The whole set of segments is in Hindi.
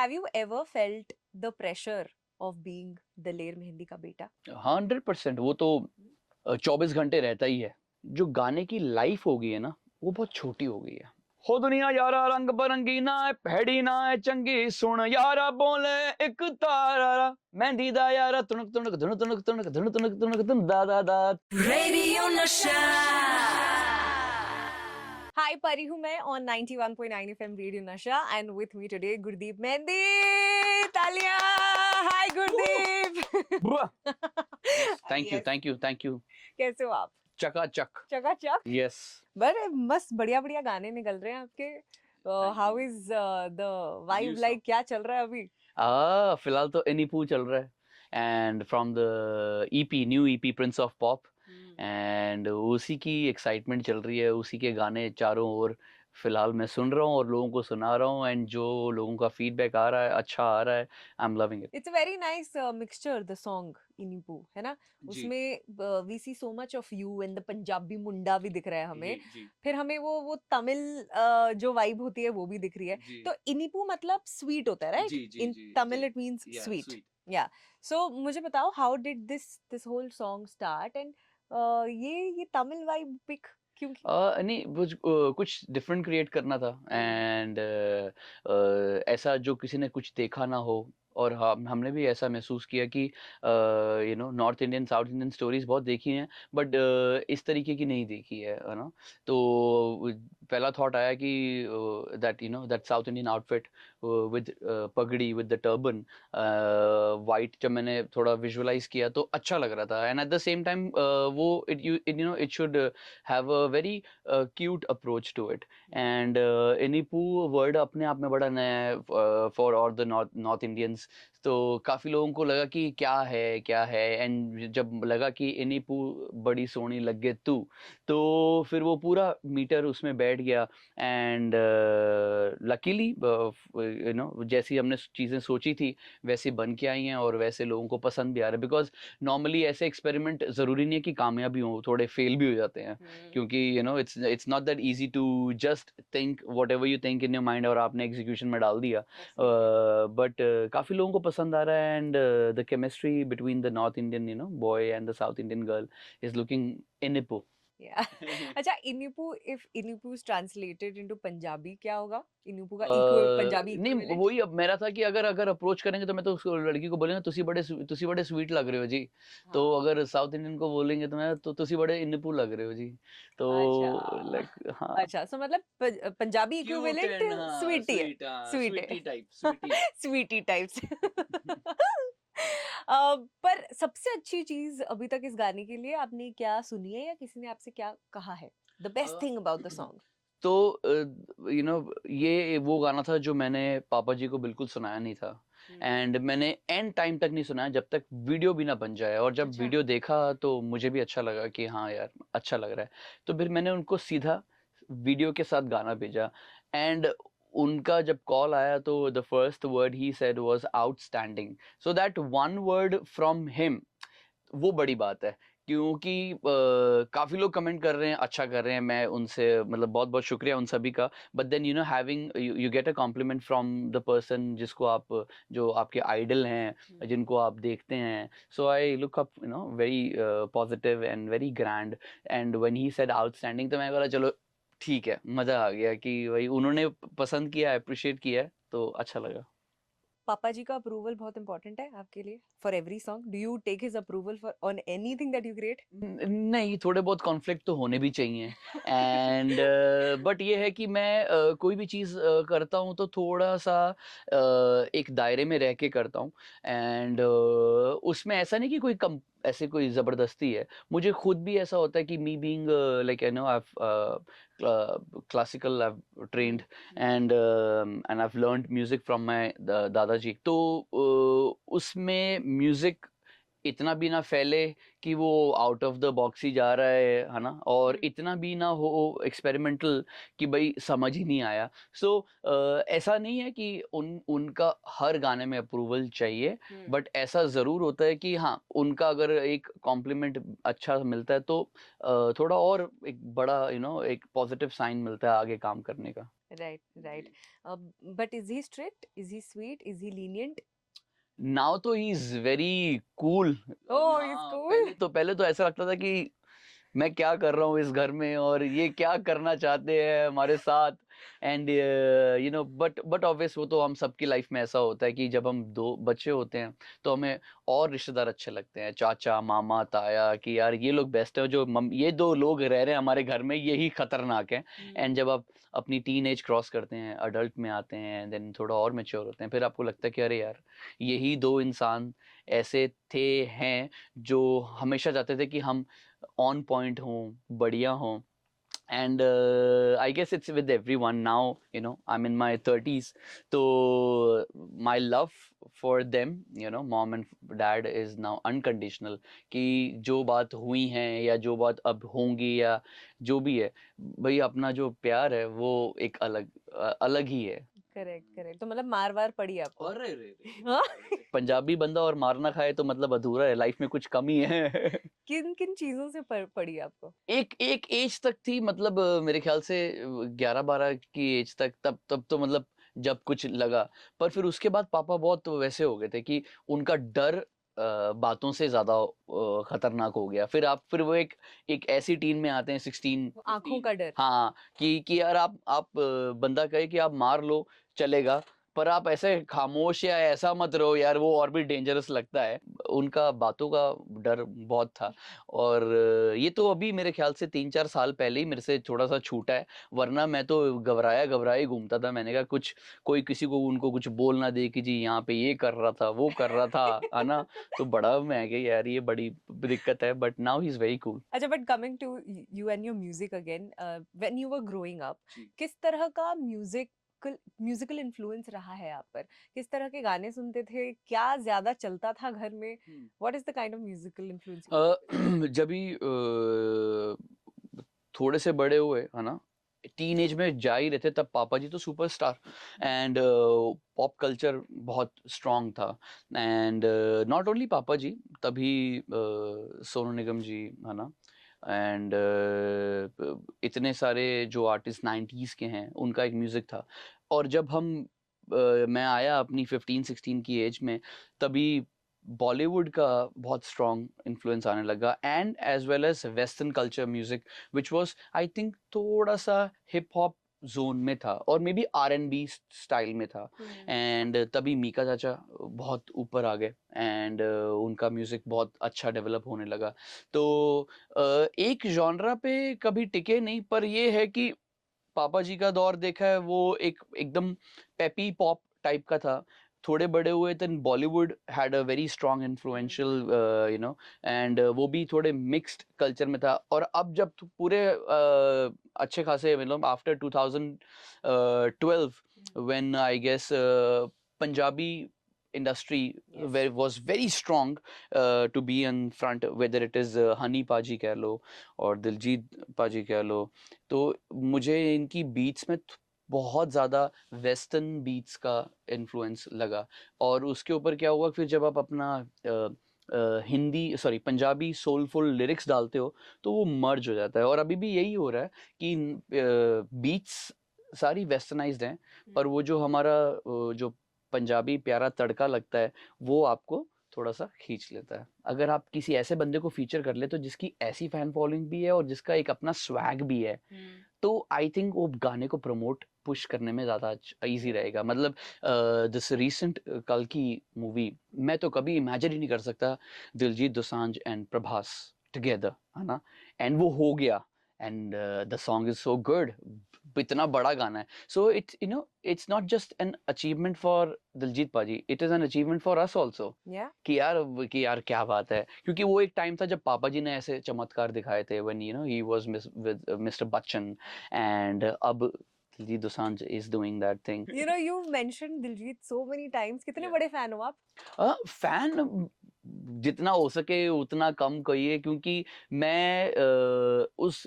have you ever felt the pressure of being दलेर मेहंदी का बेटा? 100% वो तो 24 घंटे रहता ही है। जो गाने की लाइफ हो गई है ना, वो बहुत छोटी हो गई है। हो दुनिया यारा रंग बरंगी ना है, भैड़ी ना है चंगी, सुन यारा बोले एक तारा, मेहंदी दा यारा तुनक तुनक धुन तुनक तुनक धुन तुनक तुनक धुन दा दा दा। रेडियो नशा। हाय परी हूँ मैं on 91.9 FM radio Nasha and with me today Gurdeep Mehndi. तालियां। Hi Gurdeep. Thank you Yes. Thank you thank you. कैसे हो आप? चकाचक। चकाचक। यस। बड़े मस्त बढ़िया बढ़िया गाने निकल रहे हैं आपके। How is the vibe like? क्या चल रहा है अभी? फिलहाल तो एनीपू चल रहा है, and from the EP, new EP Prince of pop, and उसी की एक्साइटमेंट चल रही है, उसी के गाने चारों ओर फिलहाल मैं सुन रहा हूँ और लोगों को सुना रहा हूँ, एंड जो लोगों का फीडबैक आ रहा है अच्छा आ रहा है, I am loving it. It's a very nice mixture the song Inipu, है ना? उसमें we see so much of you and the Punjabi munda भी दिख रहा है हमें। फिर हमें वो तमिल जो वाइब होती है वो भी दिख रही है। तो इनिपू मतलब स्वीट होता है, right? In Tamil it means sweet. या सो मुझे बताओ, how did this whole song start and ये तमिल वाइब पिक क्यों की? नहीं कुछ डिफरेंट क्रिएट करना था, एंड ऐसा जो किसी ने कुछ देखा ना हो, और हमने भी ऐसा महसूस किया कि north Indian south Indian stories बहुत देखी हैं, बट इस तरीके की नहीं देखी है ना। तो पहला थॉट आया कि that south Indian outfit with पगड़ी विद द टर्बन वाइट, जब मैंने थोड़ा विजुअलाइज किया तो अच्छा लग रहा था, and at the same time वो it should have a very cute approach to it, and Inipu word अपने आप में बड़ा नया है फॉर और द नॉर्थ इंडियंस। तो काफ़ी लोगों को लगा कि क्या है, एंड जब लगा कि इनिपू बड़ी सोहनी लगे तू, तो फिर वो पूरा मीटर उसमें बैठ गया, एंड लकीली जैसी हमने चीज़ें सोची थी वैसी बन के आई हैं, और वैसे लोगों को पसंद भी आ रहा है, बिकॉज नॉर्मली ऐसे एक्सपेरिमेंट ज़रूरी नहीं है कि कामयाबी हो, थोड़े फेल भी हो जाते हैं, क्योंकि it's not that easy to just think whatever you think in your mind और आपने एग्जीक्यूशन में डाल दिया, बट काफ़ी लोगों को पसंद आ रहा है, and the chemistry between the North Indian boy and the South Indian girl is looking Inipu. अच्छा, Inipu, if Inipu is translated into Punjabi क्या होगा? इनिपू का इक्वल पंजाबी नहीं, इक्विवेलेंट? वही अब मेरा था कि अगर अप्रोच करेंगे तो मैं तो उस लड़की को बोलेंगे तुसी बड़े स्वीट लग रहे हो जी। तो अगर साउथ इंडियन को बोलेंगे तो मैं तो तुसी बड़े इनिपू लग रहे हो जी। तो अच्छा लाइक हाँ, अच्छा, सो मतलब पंजाबी क्यूट इक्विवेलेंट एंड हाँ स्वीटी है। स्वीट, हाँ स्वीट है। स्वीटी टाइप स्वीटी। स्वीटी टाइप्स। पर सबसे अच्छी चीज अभी तक इस गाने के लिए आपने क्या सुनी है या किसी ने आपसे क्या कहा है? The best thing about the song? तो ये वो गाना था जो मैंने पापा जी को बिल्कुल सुनाया नहीं था, एंड मैंने एंड टाइम तक नहीं सुनाया जब तक वीडियो भी ना बन जाए, और जब अच्छा। वीडियो देखा तो मुझे भी अच्छा लगा कि हाँ यार अच्छा लग रहा है, तो फिर मैंने उनको सीधा वीडियो के साथ गाना भेजा, एंड उनका जब कॉल आया तो the first word he said was outstanding, so that one word from him, वो बड़ी बात है, क्योंकि काफ़ी लोग कमेंट कर रहे हैं, अच्छा कर रहे हैं, मैं उनसे मतलब बहुत बहुत शुक्रिया उन सभी का, but then having you get a compliment from the person जिसको आप, जो आपके आइडल हैं, जिनको आप देखते हैं, so I look up very positive and very grand, and when he said outstanding तो मैं बोला चलो ठीक है, मज़ा आ गया कि भाई उन्होंने पसंद किया, अप्रिशिएट किया, तो अच्छा लगा। पापा जी का अप्रूवल बहुत इंपॉर्टेंट है आपके लिए for every song? Do you take his approval for on anything that you create? नहीं, थोड़े बहुत कॉन्फ्लिक्ट तो होने भी चाहिए, एंड बट ये है कि मैं कोई भी चीज़ करता हूँ तो थोड़ा सा एक दायरे में रह के करता हूँ, एंड उसमें ऐसा नहीं कि कोई कम ऐसे कोई ज़बरदस्ती है, मुझे खुद भी ऐसा होता है कि me being like I classical, I trained, and I learned music from my दादाजी, तो उसमें म्यूजिक इतना भी ना फैले कि वो आउट ऑफ द बॉक्स ही जा रहा है ना, और इतना भी ना हो एक्सपेरिमेंटल कि भाई समझ ही नहीं आया, सो ऐसा नहीं है कि उनका हर गाने में अप्रूवल चाहिए, बट ऐसा ज़रूर होता है कि हाँ उनका अगर एक कॉम्प्लीमेंट अच्छा मिलता है तो थोड़ा और एक बड़ा एक पॉजिटिव साइन मिलता है आगे काम करने का। Right, right. जी। But is he strict? Is he sweet? Is he lenient? Now तो he is very cool. Oh, he's हाँ, cool. पहले तो ऐसा लगता था कि मैं क्या कर रहा हूँ इस घर में और ये क्या करना चाहते हैं हमारे साथ। एंड बट ऑब्वियस वो तो हम सबकी लाइफ में ऐसा होता है कि जब हम दो बच्चे होते हैं तो हमें और रिश्तेदार अच्छे लगते हैं, चाचा मामा ताया, कि यार ये लोग बेस्ट है, जो ये दो लोग रह रहे हैं हमारे घर में यही खतरनाक है। एंड जब आप अपनी टीन एज क्रॉस करते हैं, अडल्ट में आते हैं, देन थोड़ा और मेच्योर होते हैं, फिर आपको लगता है कि अरे यार यही दो इंसान ऐसे थे हैं जो हमेशा चाहते थे कि हम ऑन पॉइंट हों, बढ़िया हों। And I guess it's with everyone now, I'm in my 30s, so my love for them, mom and dad is now unconditional, कि जो बात हुई है या जो बात अब होंगी या जो भी है, भाई अपना जो प्यार है वो एक अलग ही है। Correct, correct. तो मतलब मार वार पड़ी आपको? अरे रे रे हाँ? पंजाबी बंदा और मार ना खाए तो मतलब अधूरा है, लाइफ में कुछ कमी है। किन किन चीजों से पड़ी आपको? एक एक एज तक थी, मतलब मेरे ख्याल से 11-12 की एज तक, तब तब तो मतलब जब कुछ लगा। पर फिर उसके बाद पापा बहुत वैसे हो गए थे कि उनका डर बातों से ज्यादा खतरनाक हो गया। फिर वो एक ऐसी टीन में आते हैं, 16 वो आंखों 15। का डर। हाँ, कि यार आप बंदा कहे कि आप मार लो चलेगा, पर आप ऐसे खामोश या ऐसा मत रहो यार, वो और भी डेंजरस लगता है। उनका बातों का डर बहुत था। और ये तो अभी मेरे ख्याल से 3-4 साल पहले ही मेरे से थोड़ा-सा छूटा है, वरना मैं तो घबराया ही घूमता था। मैंने कहा कुछ कोई किसी को उनको कुछ बोल ना दे कि जी यहाँ पे ये कर रहा था, वो कर रहा था, है ना? तो बड़ा मैं कहा यार ये बड़ी दिक्कत है, but now he is very cool. अच्छा, but coming to you and your music again, when you were growing up, जी। किस तरह का म्यूजिकल इन्फ्लुएंस रहा है आप पर? किस तरह के गाने सुनते थे? क्या ज्यादा चलता था घर में? Hmm. What is the kind of musical influence? जब भी थोड़े से बड़े हुए, है ना? टीनेज में जा ही रहे थे, तब पापा जी तो सुपरस्टार, एंड पॉप कल्चर बहुत स्ट्रॉन्ग था। एंड नॉट ओनली पापा जी, तभी सोनू निगम जी, है ना? एंड इतने सारे जो आर्टिस्ट 90s के हैं, उनका एक म्यूज़िक था। और जब मैं आया अपनी 15-16 की एज में, तभी बॉलीवुड का बहुत स्ट्रॉन्ग इन्फ्लुएंस आने लगा, and as well as western culture music, which was I think थोड़ा सा हिप हॉप जोन में था, और मे बी R&B स्टाइल में था। एंड तभी मीका चाचा बहुत ऊपर आ गए, एंड उनका म्यूजिक बहुत अच्छा डेवलप होने लगा। तो एक जॉनरा पे कभी टिके नहीं, पर ये है कि पापा जी का दौर देखा है, वो एकदम पेपी पॉप टाइप का था। थोड़े बड़े हुए then Bollywood had a very strong influential, and वो भी थोड़े मिक्स्ड कल्चर में था। और अब जब पूरे अच्छे खासे, मतलब after 2012, when I guess Punjabi industry was very strong to be in front, whether it is Honey पाजी कह लो और दिलजीत पाजी कह लो, तो मुझे इनकी बीट्स में बहुत ज़्यादा वेस्टर्न बीट्स का इन्फ्लुएंस लगा। और उसके ऊपर क्या हुआ, फिर जब आप अपना Hindi sorry Punjabi soulful lyrics डालते हो तो वो मर्ज हो जाता है। और अभी भी यही हो रहा है कि बीट्स सारी वेस्टर्नाइज्ड हैं, पर वो जो हमारा जो पंजाबी प्यारा तड़का लगता है, वो आपको थोड़ा-सा खींच लेता है। अगर आप किसी ऐसे बंदे को फीचर कर ले तो जिसकी ऐसी फैन फॉलोइंग भी है और जिसका एक अपना स्वैग भी है, तो आई थिंक वो गाने को प्रमोट पुश करने में ज़्यादा ईज़ी रहेगा। मतलब दिस रीसेंट कल की मूवी, मैं तो कभी इमेजिन ही नहीं कर सकता दिलजीत दोसांझ एंड प्रभास टुगेदर, है ना? एंड वो हो गया, and the song is so good, इतना बड़ा गाना है। So it's not just an achievement for Diljit paaji, it is an achievement for us also. या कि यार क्या बात है, क्योंकि वो एक टाइम था जब पापा जी ने ऐसे चमत्कार दिखाए थे, when he was with mister Bachchan, and अब Diljit Dosanjh is doing that thing. You mention Diljit so many times. कितने Yeah. बड़े फैन हो आप? फैन जितना हो सके उतना कम कहिए, क्योंकि मैं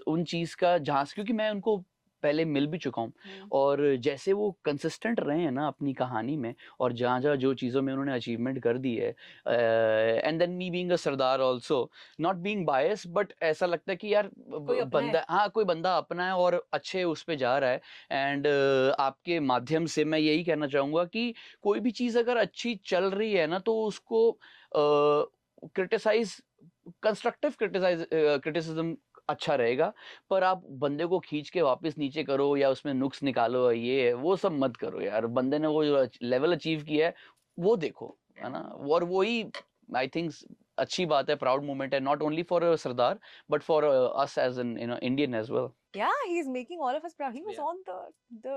उन चीज का जहाँ से, क्योंकि मैं उनको पहले मिल भी चुका हूँ और जैसे वो कंसिस्टेंट रहे हैं ना अपनी कहानी में और जहाँ-जहाँ जो चीज़ों में उन्होंने अचीवमेंट कर दी है and than me being a Sardar also not being biased but ऐसा लगता है कि यार कोई अपना है। बंदा हाँ, कोई बंदा अपना है और अच्छे उस पे जा रहा है एंड आपके माध्यम से मैं यही कहना चाहूँगा कि कोई भी चीज़ अगर अच्छी चल रही है ना तो उसको क्रिटिसाइज़ कंस्ट्रक्टिव क्रिटिसिज्म अच्छा रहेगा पर आप बंदे को खींच के वापस नीचे करो या उसमें नुक्स निकालो ये वो सब मत करो यार बंदे ने वो जो लेवल अचीव किया है वो देखो है ना और वही आई थिंक अच्छी बात है प्राउड मोमेंट है not only for Sardar but for us as an Indian as well Yeah, he's making all of us proud. He was Yeah. on the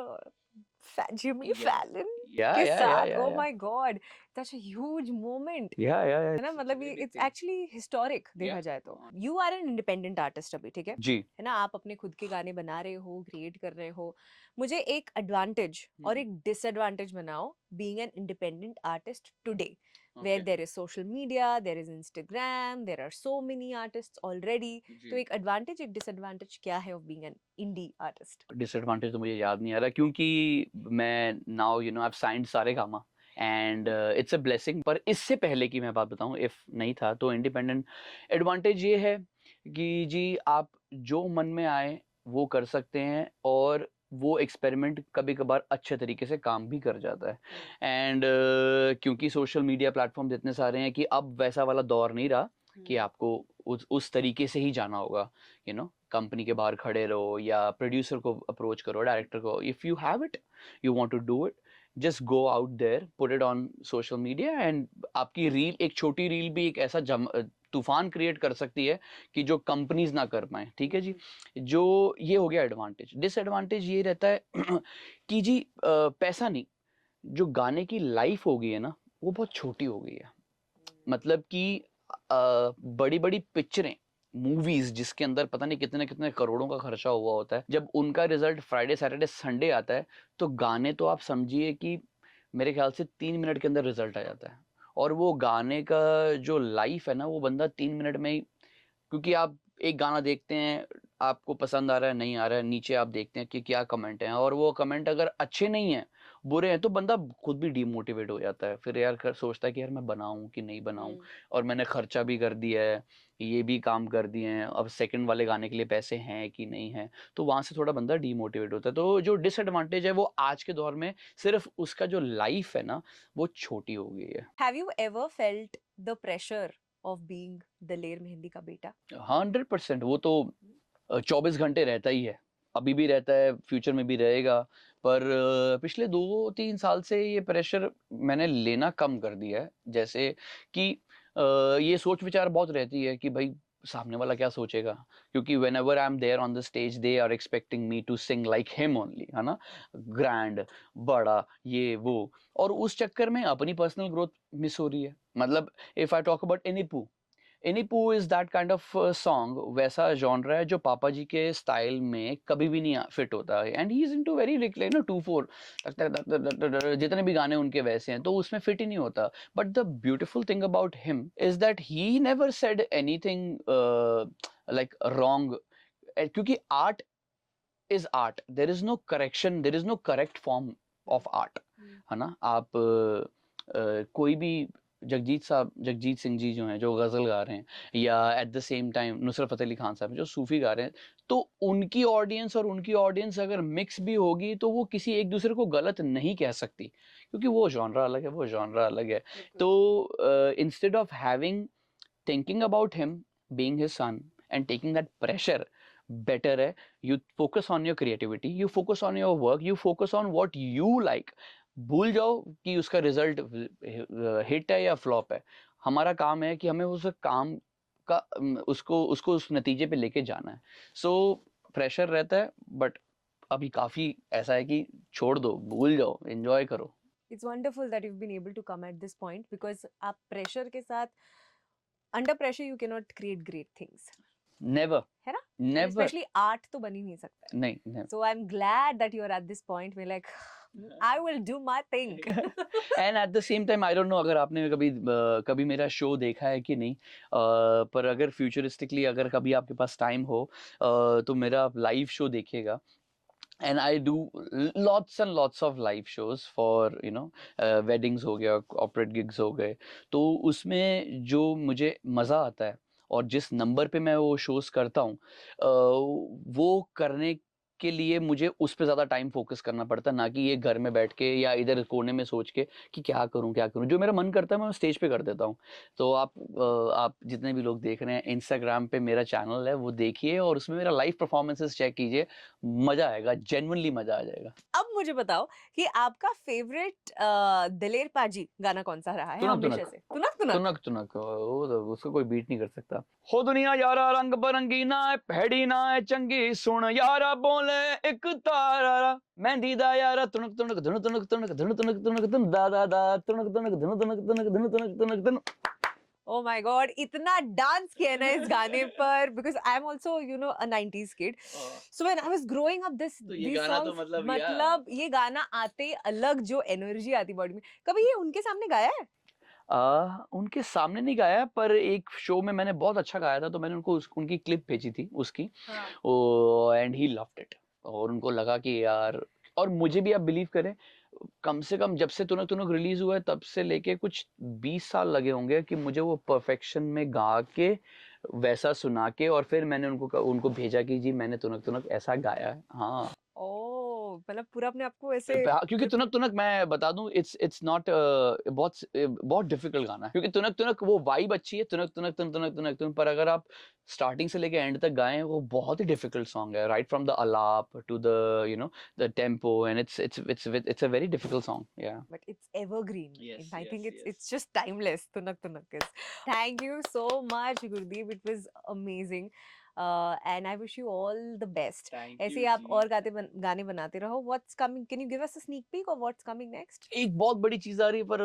Jimmy Yeah. Fallon Yeah, के yeah, yeah, साथ. yeah, Oh yeah. my God, such a huge moment. Yeah, yeah, yeah. है ना, It's मतलब a ये very big it's thing. Actually historic देखा Yeah. जाए तो. You are an independent artist अभी, ठीक है? जी है ना, आप अपने खुद के गाने बना रहे हो, क्रिएट कर रहे हो. मुझे एक एडवांटेज और एक डिसएडवांटेज बनाओ being an independent artist today, where Okay. there is social media, there is Instagram, there are so many artists already. तो जी एक एडवांटेज एक डिसएडवांटेज क्या है of being an indie artist? Disadvantage तो मुझे याद नहीं आ रहा क्योंकि मैं now you know I have signed Saregama and it's a blessing पर इससे पहले की मैं बात बताऊं इफ नहीं था तो इंडिपेंडेंट एडवांटेज ये है कि जी आप जो मन में आए वो कर सकते हैं और वो एक्सपेरिमेंट कभी कभार अच्छे तरीके से काम भी कर जाता है एंड क्योंकि सोशल मीडिया प्लेटफॉर्म इतने सारे हैं कि अब वैसा वाला दौर नहीं रहा कि आपको उस तरीके से ही जाना होगा यू नो कंपनी के बाहर खड़े रहो या प्रोड्यूसर को अप्रोच करो डायरेक्टर को if you have it you want to do it just go out there put it on social media and आपकी रील एक छोटी रील भी एक ऐसा तूफान क्रिएट कर सकती है कि जो कंपनीज ना कर पाए ठीक है जी जो ये हो गया एडवांटेज डिसएडवांटेज ये रहता है कि जी पैसा नहीं जो गाने की लाइफ हो गई है ना वो बहुत छोटी हो गई है मतलब कि बड़ी बड़ी पिक्चरें मूवीज जिसके अंदर पता नहीं कितने कितने करोड़ों का खर्चा हुआ होता है जब उनका रिजल्ट फ्राइडे सैटरडे संडे आता है तो गाने तो आप समझिए कि मेरे ख्याल से 3 मिनट के अंदर रिजल्ट आ जाता है और वो गाने का जो लाइफ है ना वो बंदा 3 मिनट में ही क्योंकि आप एक गाना देखते हैं आपको पसंद आ रहा है नहीं आ रहा है नीचे आप देखते हैं कि क्या कमेंट है और वो कमेंट अगर अच्छे नहीं है बुरे हैं तो बंदा खुद भी डीमोटिवेट हो जाता है फिर यार सोचता है कि यार मैं बनाऊं कि नहीं बनाऊं और मैंने खर्चा भी कर दिया है ये भी काम कर दिए हैं अब सेकंड वाले गाने के लिए पैसे हैं कि नहीं है तो वहां से थोड़ा बंदा डीमोटिवेट होता है तो जो डिसएडवांटेज है वो आज के दौर में सिर्फ उसका जो लाइफ है ना वो छोटी हो गई है have you ever felt the pressure of being Daler Mehndi का बेटा? 100% वो तो 24 घंटे रहता ही है अभी भी रहता है फ्यूचर में भी रहेगा पर पिछले 2-3 साल से ये प्रेशर मैंने लेना कम कर दिया है जैसे कि ये सोच विचार बहुत रहती है कि भाई सामने वाला क्या सोचेगा क्योंकि whenever I am there on the stage they are expecting me to sing like him only है ना ग्रैंड बड़ा ये वो और उस चक्कर में अपनी पर्सनल ग्रोथ मिस हो रही है मतलब if I talk about Inipu Inipu is that kind of song वैसा जॉनरा है जो पापा जी के स्टाइल में कभी भी नहीं फिट होता है and he is into very like no 2/4 जितने भी गाने उनके वैसे हैं तो उसमें फिट ही नहीं होता but the beautiful thing about him is that he never said anything like wrong क्योंकि art is art there is no correction there is no correct form of art है ना आप कोई भी जगजीत सिंह जी जो हैं जो गज़ल गा रहे हैं या eight the same time Nusrat Fateh Ali Khan साहब जो सूफ़ी गा रहे हैं तो उनकी ऑडियंस और उनकी ऑडियंस अगर मिक्स भी होगी तो वो किसी एक दूसरे को गलत नहीं कह सकती क्योंकि वो जॉनरा अलग है वो जॉनरा अलग है तो instead of having thinking about him being his son and taking that pressure better है you focus on your creativity you focus on your work you focus on what you like भूल जाओ कि उसका रिजल्ट हिट है या फ्लॉप है हमारा काम है कि हमें उस काम का उसको उसको उस नतीजे पे लेके जाना है सो प्रेशर रहता है बट अभी काफी ऐसा है कि छोड़ दो भूल जाओ एंजॉय करो It's wonderful that you've been able to come at this point because आप प्रेशर के साथ under pressure you cannot create great things, never है ना? नेवर स्पेशली आर्ट तो बन ही नहीं सकता है. नहीं never. So I'm glad that you're at this point where like I will do my thing. And at the same time I don't know अगर आपने कभी मेरा शो देखा है कि नहीं पर अगर फ्यूचरिस्टिकली अगर कभी आपके पास टाइम हो तो मेरा लाइव शो देखिएगा and I do lots and lots of live shows for weddings हो गया, corporate gigs हो गए, तो उसमें जो मुझे मज़ा आता है और जिस नंबर पे मैं वो shows करता हूँ, वो करने के लिए मुझे उस पे ज़्यादा टाइम फोकस करना पड़ता है, ना कि ये घर में बैठ के या इधर कोने में सोच के कि क्या करूँ, क्या करूँ? जो मेरा मन करता है मैं स्टेज पे कर देता हूँ। तो आप जितने भी लोग देख रहे हैं, इंस्टाग्राम पे मेरा चैनल है, वो देखिए और उसमें मेरा लाइव परफॉर्मेंसेस चेक कीजिए, मज़ा आएगा, जेन्युइनली मज़ा आ जाएगा। अब मुझे बताओ कि आपका फेवरेट दिलेर पाजी गाना कौन-सा रहा है तुनक हमेशा तुनक, से? तुनक तुनक? तुनक तुनक, वो तो उसको कोई बीट नहीं कर सकता। हो दुनिया यारा रंग बिरंगी ना है भैड़ी ना है चंगी, सुन यारा बोले एक तारा, मेहंदी दा यारा तुनक तुनक धुन तुनक तुनक धुन तुनक तुनक धुन दा दा दा तुनक तुनक धुन तुनक तुनक धुन तुनक तुनक धुन। Oh my God! इतना डांस किया है ना इस गाने पर, because I am also a 90s kid. So when I was growing up तो ये दीज़ गाना तो सॉन्ग्स, मतलब मतलब ये गाना आते ही अलग जो एनर्जी आती बॉडी में। कभी ये उनके सामने गाया है? उनके सामने नहीं गाया, पर एक शो में मैंने बहुत अच्छा गाया था, तो मैंने उनको उनकी क्लिप भेजी थी उसकी, हाँ। एंड ही लव्ड इट, और उनको लगा कि यार, और मुझे भी आप बिलीव करें, कम से कम जब से तुनक तुनक रिलीज हुआ है तब से लेके कुछ 20 साल लगे होंगे कि मुझे वो परफेक्शन में गा के वैसा सुना के, और फिर मैंने उनको भेजा कि जी मैंने तुनक तुनक ऐसा गाया है। हाँ, ओह! मतलब पूरा अपने आप को ऐसे हाँ, क्योंकि प्रिप तुनक तुनक मैं बता दूं, इट्स नॉट बहुत डिफिकल्ट गाना है, क्योंकि तुनक तुनक वो वाइब अच्छी है, तुनक तुनक तुन तुनक तुनक तुन, पर अगर आप स्टार्टिंग से लेके एंड तक गाएं, वो बहुत ही डिफिकल्ट सॉन्ग है, right from the alap to the tempo, and it's a very difficult song, yeah. but it's evergreen. Yes, I think yes, it's yes. it's just timeless. Tunak Tunak is. Thank you so much, Gurdeep. It was amazing. And I wish you all the best. Thank ऐसे ही you आप जी। और गाने बनाते रहो. What's coming? Can you give us a sneak peek of what's coming next? एक बहुत बड़ी चीज़ आ रही है, पर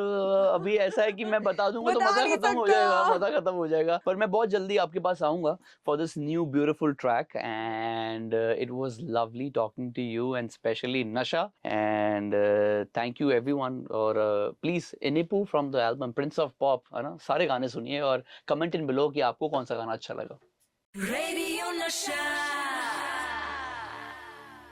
अभी ऐसा है कि मैं बता दूँगा तो बता मज़ा नहीं खत्म हो सकते जाएगा, हो। मज़ा खत्म हो जाएगा। पर मैं बहुत जल्दी आपके पास आऊँगा for this new beautiful track, and it was lovely talking to you and specially Nasha, and thank you everyone, और please Inipu from the album Prince of Pop, है ना? सारे गाने सुनिए और कमेंट इन बिलो कि आपको कौन-सा गाना अच्छा लगा। रेडियो नशा